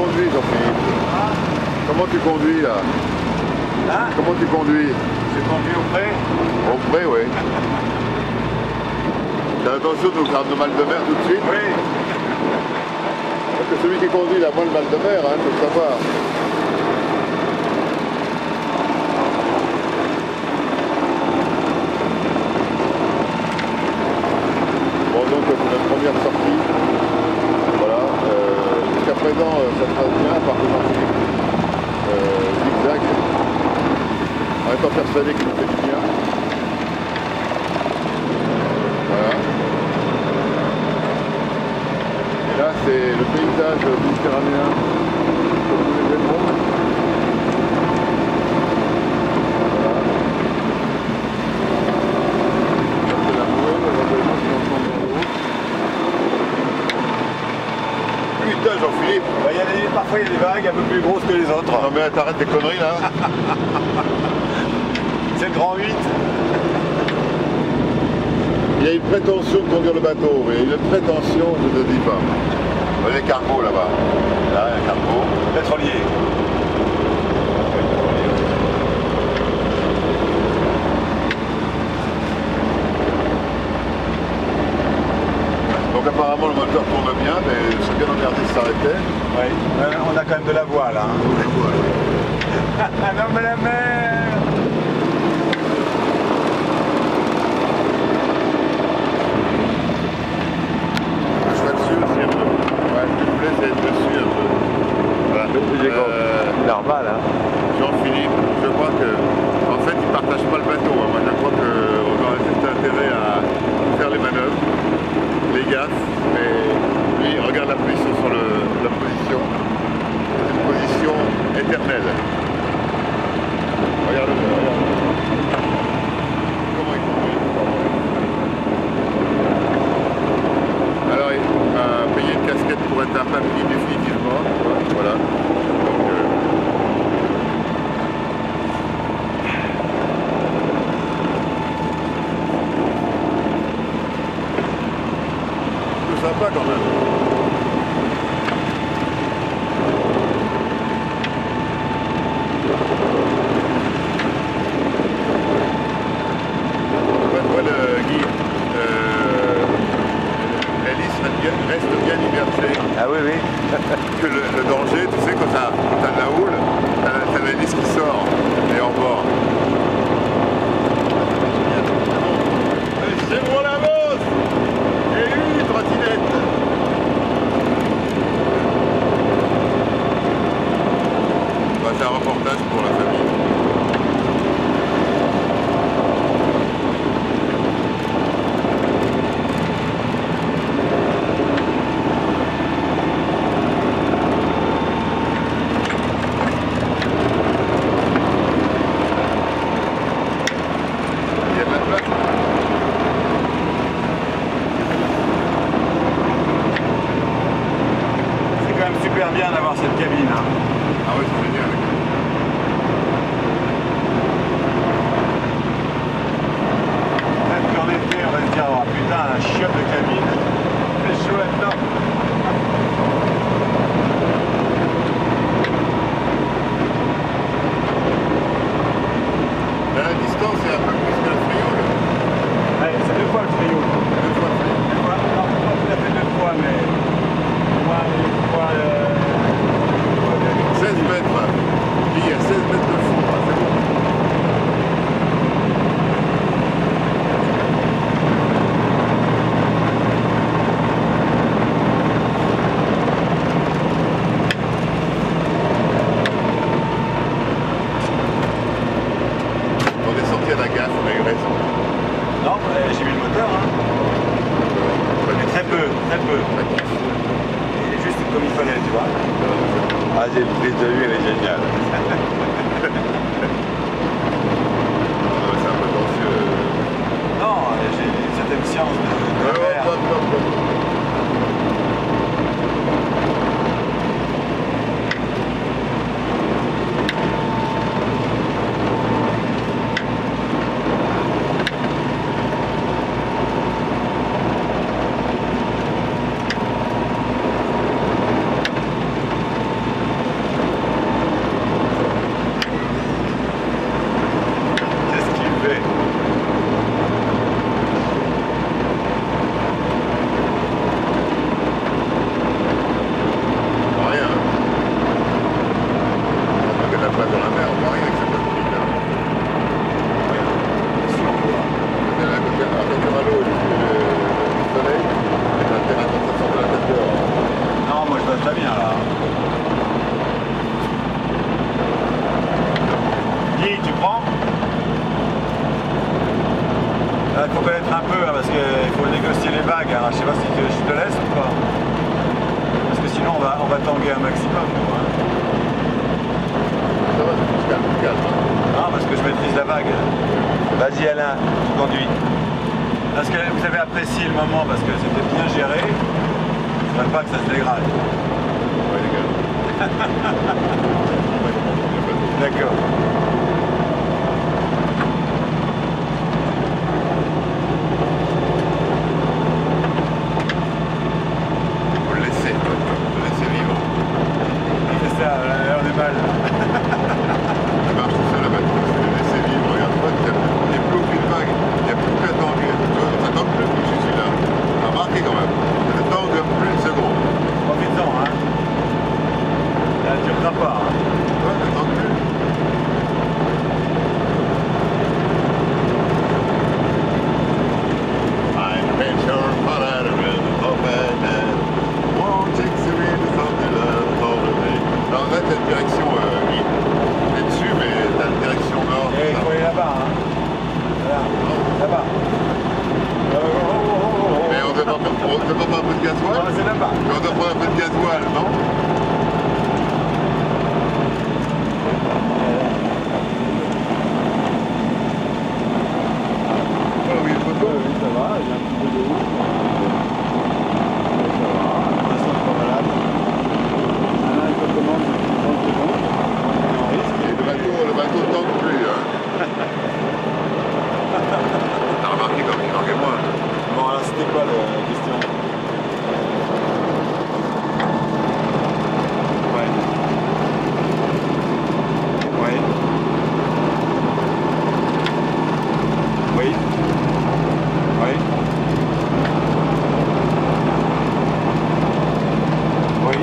conduis, Jean-Philippe? Comment tu conduis là? Hein? Comment tu conduis? J'ai conduit au pré. Au pré, oui. T'as l'intention de nous faire de mal de mer tout de suite? Oui. Parce que celui qui conduit, il a moins le mal de mer, hein, faut le savoir. Bon, donc c'est notre première sortie. Voilà. Jusqu'à présent, ça se passe bien, par contre, zigzag. En étant persuadé qu'il nous fait du bien. Voilà. Et là, c'est le paysage méditerranéen, comme vous les aimerons. Voilà. Ça, c'est la bouée, éventuellement, si on tombe dans l'eau. Putain, Jean-Philippe! Parfois il y a des vagues un peu plus grosses que les autres. Non mais t'arrêtes tes conneries là. C'est le grand 8. Il a une prétention de conduire le bateau, mais une prétention, je ne te dis pas. Il y a des cargos là-bas. Là, il y a un cargo. Pétrolier. Donc apparemment le moteur tourne bien, mais c'est bien emmerdé de s'arrêter. Oui. On a quand même de la voile. Hein. Ah non mais la mer. Je suis dessus aussi un peu. Ouais, ce qui me plaît, c'est être dessus un peu. Voilà. Normal, hein. Jean-Philippe, je crois que en fait il partage pas le bateau. Hein. Moi je crois qu'on aurait juste intérêt à faire les manœuvres, les gaffes, mais lui regarde la position sur la position. C'est une position éternelle. Regarde-le, regarde. Comment il conduit. Alors il a payé une casquette pour être un papy définitivement. Voilà. Donc, c'est sympa quand même. Reste bien immergé. Ah oui, oui. Que le danger, tu sais, quand t'as de la houle, t'as l'hélice qui sort et en bord. C'est moi la bosse! J'ai eu une trottinette! Bah, c'est un reportage pour la famille. Super bien d'avoir cette cabine. Hein. Ah ouais, c'est génial. Même qu'en été, on va se dire, oh putain, un chiotte de cabine, c'est chaud là-dedans. Là, la distance est un peu plus que le Frioul. Ouais, c'est 2 fois le Frioul. 2 fois le Frioul. 2 fois, non, pas tout à fait 2 fois, mais moi, une fois 16 mètres. Il y a 16 mètres de fond, c'est bon. On est sorti à la gaffe, on a eu vent. Il faut connaître un peu hein, parce qu'il faut négocier les vagues. Hein. Je sais pas si je te laisse ou pas. Parce que sinon on va tanguer un maximum. Nous, hein. Ça va, tu calmes. Ah, parce que je maîtrise la vague. Vas-y Alain, tu conduis. Est-ce que vous avez apprécié le moment parce que c'était bien géré? Je ne voudrais pas que ça se dégrade. Ouais, les gars. D'accord. Faut le laisser vivre. C'est ça, on est mal. Ça marche tout seul, la bateau, c'est le laisser vivre. Regarde-toi, il n'y a plus aucune vague, il n'y a plus qu'à tanguer. Tu vois, ça tangue plus depuis que je suis là. T'as remarqué quand même. Ça ne tangue plus une seconde. Profites-en, hein. Là, tu ne reviens pas. Hein. Ouais, ça tangue plus. I'm better for that open won't take the wind from the love over me. Alors là, t'as une direction t'es dessus, mais t'as une direction nord. Et il faut aller là-bas, hein. Voilà. Là-bas. Mais on ne doit pas un peu de gasoil? Ah, c'est là-bas. Mais on doit prendre un peu de gasoil, non? Voilà, oui, le photo. Oui, ça va, il y a un petit peu de haut. Ça va, pour l'instant, c'est pas malade. Alain, il faut commander 30 secondes. On est en risque. Et le bateau ne tangue plus, hein. T'as remarqué comme il tanguait moins. Bon, alors, c'était quoi la question? Ouais. Ouais. Oui. Oui. Oui.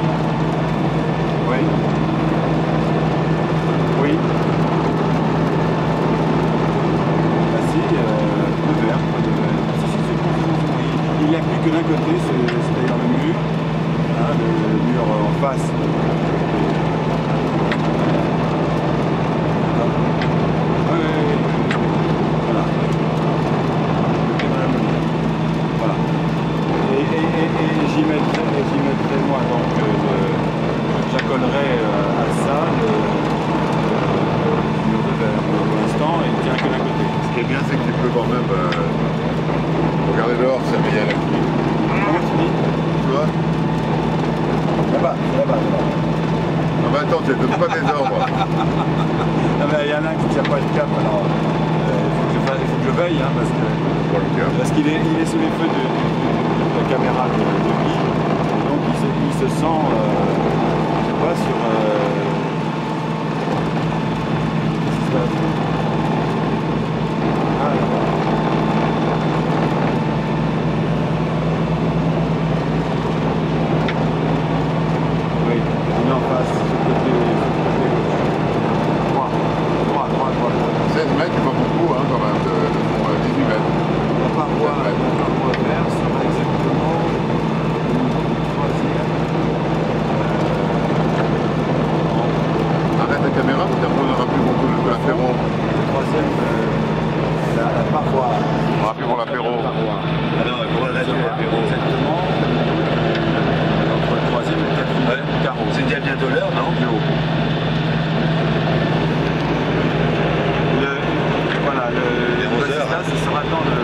Oui. Oui. Ah si, deux verres, pas de verre. Si, c'est bon. Il n'y a plus que d'un côté, c'est d'ailleurs le mur. Hein, le mur en face. Voilà. Voilà. Et j'y mettrai moi donc j'accolerai à ça le mur de verre pour l'instant et il tient que d'un côté. Ce qui est bien, c'est qu'il peut quand même regarder dehors, ça met à la clim. Comment tu dis? Tu vois? Là-bas, là-bas. Non mais attends, tu ne donnes pas des ordres. Non mais il y en a un qui ne tient pas le cap, alors il faut que je veille hein, parce qu'il est sous les feux de la caméra de Guy, donc il se sent, je sais pas, sur... qu'est-ce qui se passe? Ah là-bas. Oui, on est en face, côté gauche. Droit. 16 mètres, c'est pas beaucoup hein, quand même, de fond, 18 mètres. La paroi vert sera exactement le troisième. Arrête la caméra, parce qu'après on n'aura plus beaucoup de l'apéro. Le troisième, la paroi. On n'aura plus pour l'apéro. Ah non, il faudra rester l'apéro. Exactement. Entre le troisième et le quatrième carreau. C'est déjà bientôt l'heure, non? Plus haut. Voilà, le résultat, ce sera dans le...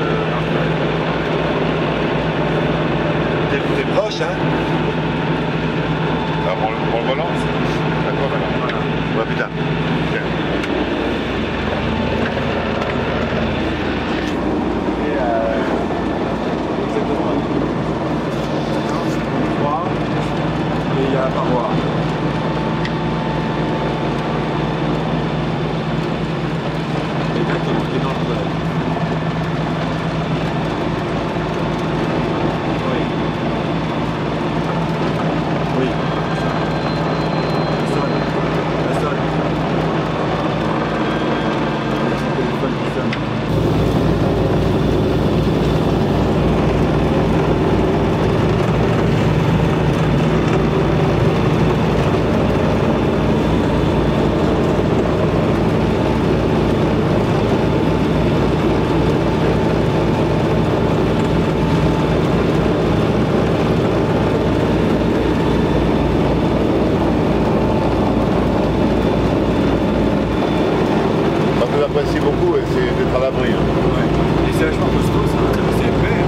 T'es proche, hein? Ah, pour le volant? D'accord, Voilà. Ouais, putain. Okay. Et ouais, c'est d'être à l'abri. Hein. Ouais. Et c'est vachement costaud, ça. C'est épais.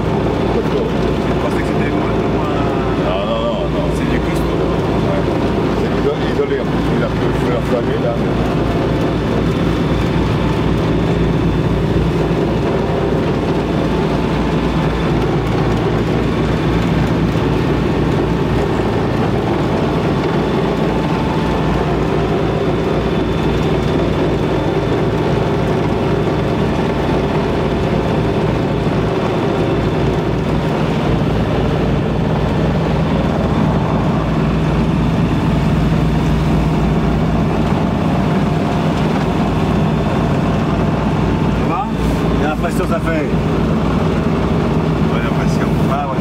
Costaud. Je pensais que c'était moins. Non, non, non, non. C'est du costaud. Ouais. C'est isolé. Il a pu faire famille là. Ça fait. J'ai l'impression. Ah ouais,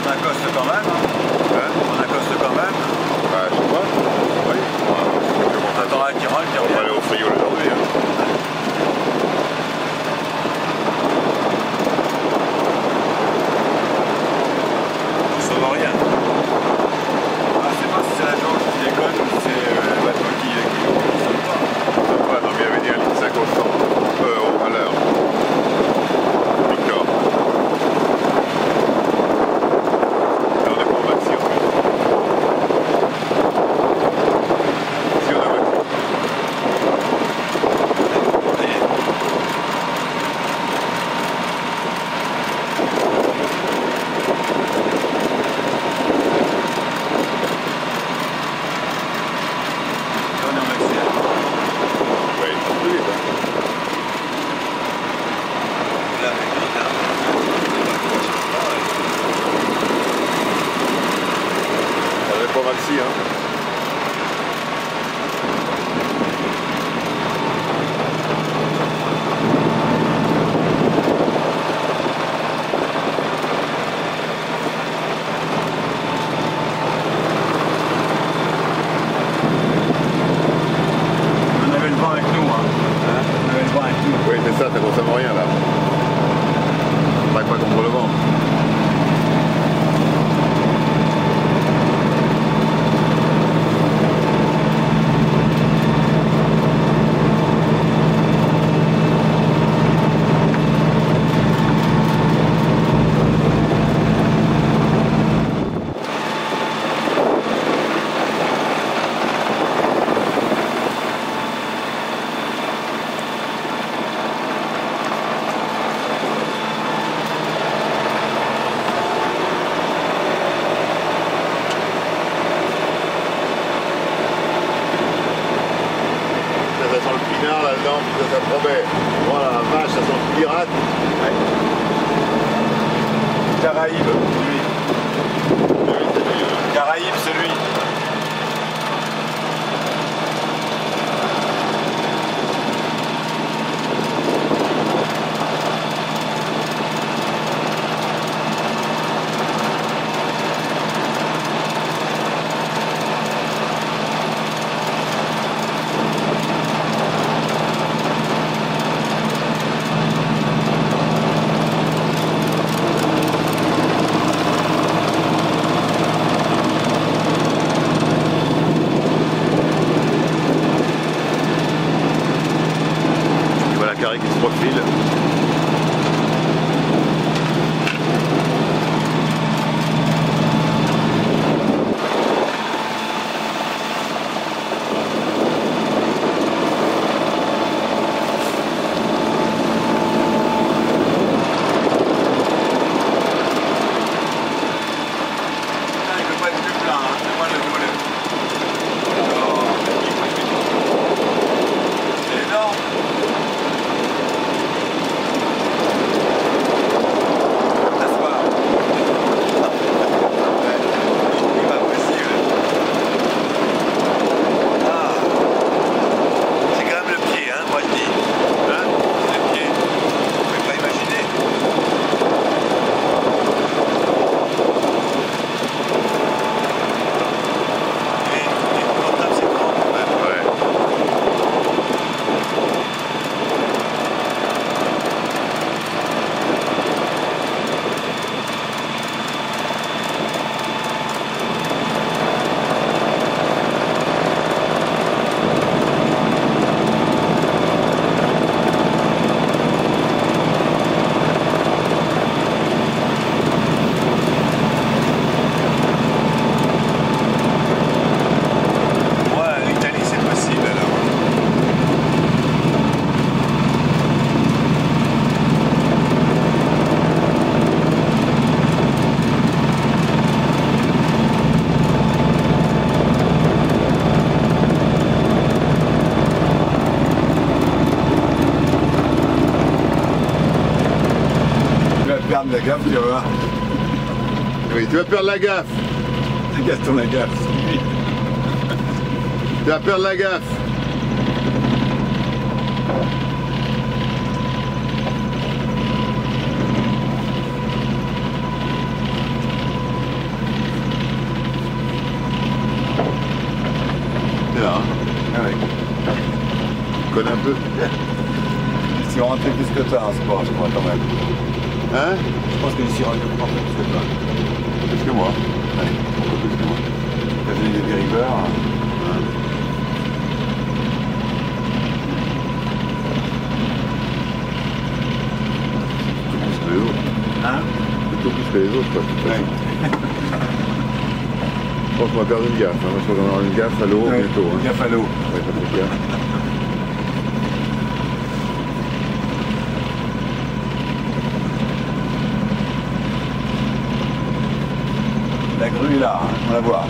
on accoste quand même. Hein? On accoste quand même. Bah, je sais pas. Oui. On attend un qui rentre, qui on revient. va aller au frigo aujourd'hui. Hein. Je sauve rien. Ah, je sais pas si c'est la jauge qui déconne ou si c'est le bateau qui sonne pas. Ouais, non, mais il y avait dit à 50 à l'heure. Victor. Là, on est pour maxi en plus. Si on a maxi. Ça y est. Là, on est en maxi. Ouais, il faut plus vite. Hein. Là, avec un arbre. On est pour maxi. Hein. On avait le vent avec nous, hein. On avait le vent avec nous. Oui, c'est ça, ça consomme rien là. On travaille pas contre le vent. Ça sent le pinard là-dedans, puis ça promet. Voilà, la vache, ça sent le pirate. Ouais. Caraïbes, lui. Oui, c'est lui, Caraïbes, c'est lui. carré qui se profile. La gaffe, tu vas voir. Oui, tu vas perdre la gaffe. Regarde ton la gaffe. Tu vas perdre la gaffe. C'est là, hein? Ah oui. Tu connais un peu? Si on rentrait plus que toi en sport, je crois quand même. Hein? Je pense que ici on rentre plus que toi. Plus que moi. Ouais, beaucoup plus que moi. T'as fait des dériveurs. Plus que les autres. Hein? Plutôt plus que les autres, quoi. Ouais. Je pense qu'on va perdre une gaffe. Hein. Je crois qu'on va avoir une gaffe à l'eau Ouais, bientôt. Hein. une gaffe à l'eau. Ouais, pas très clair. La grue est là, hein, on la voit.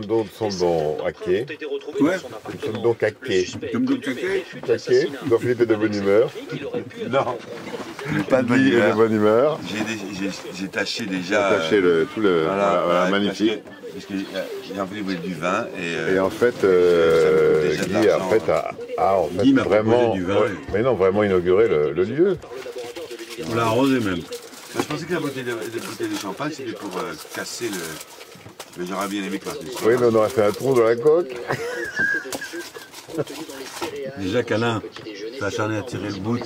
Nous sommes donc à quai. Ouais. Nous sommes donc à quai. Comme donc tu sais. À quai. Donc Philippe est de bonne humeur. Non. Pas de bonne Guy est de humeur. bonne humeur. J'ai taché déjà. Taché tout le. Voilà, magnifique. Parce que Jean-Philippe voulait du vin Et en fait, Guy en fait, a en fait Guy m'a vraiment, proposé du vin. mais non, vraiment inauguré le lieu. On l'a arrosé même. Je pensais que la bouteille de champagne c'était pour casser le. Mais j'aurais bien aimé casser. Oui, mais on aurait fait un trou dans la coque. Déjà Canin s'est acharné à tirer le bout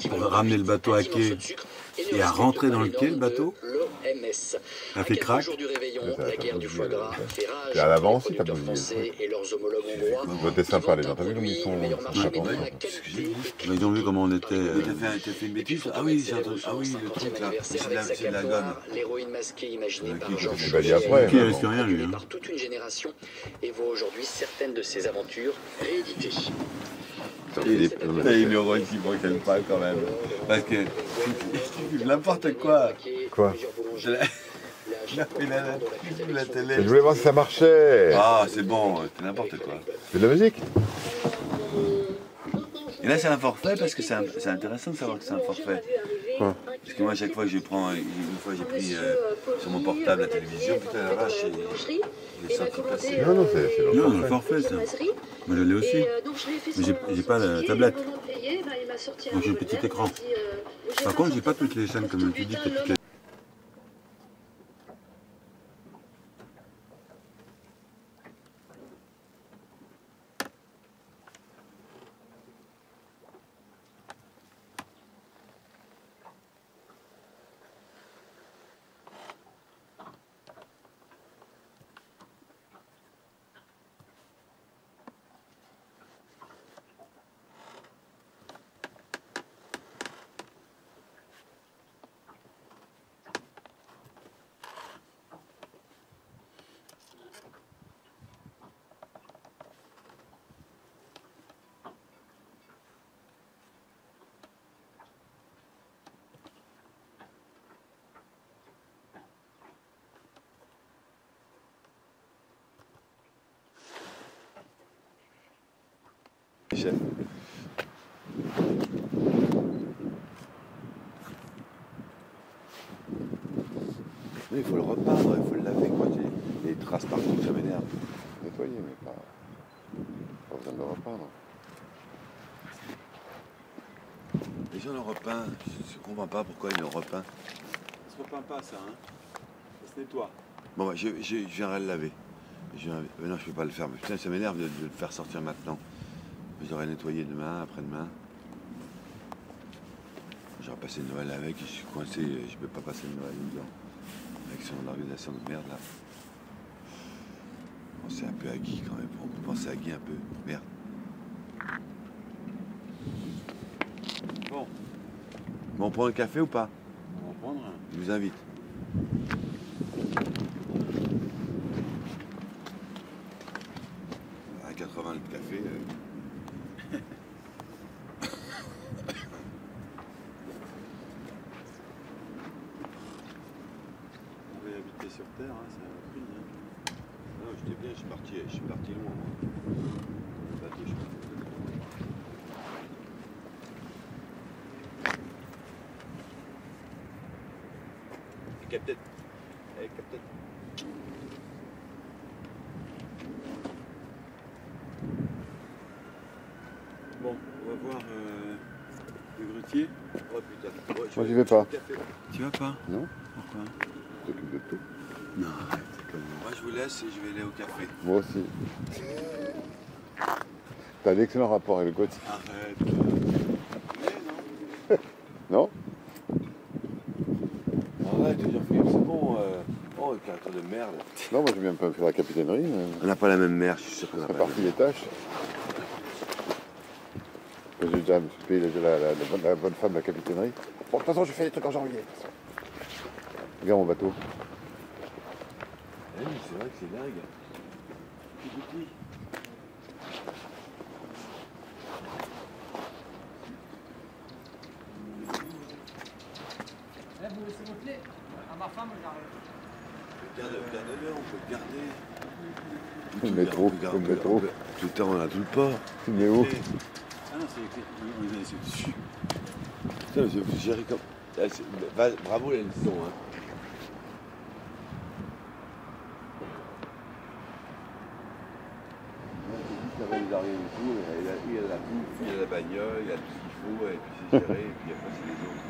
pour ramener le bateau à quai et à rentrer dans le quai, le bateau. A fait crack. Et à l'avant aussi, t'as bousillé. C'était sympa, les gens. T'as vu comme ils sont sympas. Ils ont vu comment on était. T'as fait une bêtise? Ah oui, j'ai entendu. Ah oui, le truc là, c'est de la gomme. L'héroïne masquée imaginée par Qui Georges va dire après. Qui risque rien lui. par toute une génération et voit aujourd'hui certaines de ses aventures rééditées. C'est une héroïne qui m'engueule pas quand même. Parce que n'importe quoi. Quoi? La télé. Je voulais voir si ça marchait. Ah, c'est bon, c'est n'importe quoi. C'est de la musique. Et là, c'est un forfait parce que c'est intéressant de savoir que c'est un forfait. Quoi? Parce que moi, à chaque fois que je prends, une fois j'ai pris sur mon portable la télévision, putain la vache, j'ai senti passer. Non, non, c'est Non, le forfait, ça. Moi, je l'ai aussi. Mais j'ai pas la tablette. Donc j'ai le petit écran. Par contre, j'ai pas toutes les chaînes comme tu dis. Chef. Oui, il faut le repeindre, il faut le laver, quoi. Les traces partout, ça m'énerve. Nettoyer, mais pas besoin de le repeindre. Les gens le repeignent, je ne comprends pas pourquoi ils le repeignent. Ça se repeint pas, ça, hein. Ça se nettoie. Bon, bah, je viendrai le laver. Mais non, je peux pas le faire. Mais putain, ça m'énerve de le faire sortir maintenant. J'aurais nettoyé demain, après-demain. J'aurais passé Noël avec, je suis coincé, je peux pas passer Noël dedans. Avec son organisation de merde là. Pensez un peu à Guy quand même, on peut penser à Guy un peu. Merde. Bon. Bon, on prend un café ou pas? On va en prendre un. Je vous invite. À 80 le café. Sur terre, hein, ça a pris. Hein. Non, j'étais bien, je suis parti loin. Moi. Bateau, je suis parti. Capitaine. Allez, capitaine. Bon, on va voir le grutier. Oh putain. Moi j'y vais pas. Tu vas pas? Non. Pourquoi? Tu t'occupes de tout. Non, arrête. Moi je vous laisse et je vais aller au café. Moi aussi. T'as d'excellents rapports avec le Gauthier. Arrête. Non? Arrête, Jean-Philippe, c'est bon. Oh, le caractère de merde. Non, moi je viens pas faire la capitainerie. Mais... On n'a pas la même mère, je suis sûr qu'on n'a pas la répartit les tâches. J'ai déjà me suis payé la bonne femme de la capitainerie. Bon, de toute façon, je fais des trucs en janvier. Regarde mon bateau. Oui, c'est vrai que c'est dingue. Tout petit. Vous laissez vos clés à ma femme, j'arrive. Garde-le, on peut le garder. Le métro, le métro. Tout le temps, on a tout le port. Tu mets où? Ah non, c'est les clés. On les a laissées dessus. Putain, j'ai comme... Bravo la leçon, hein. Il y a les arrières et tout, il a la bouffe, il a la bagnole, il a tout ce qu'il faut, et puis c'est géré, et puis après c'est les autres.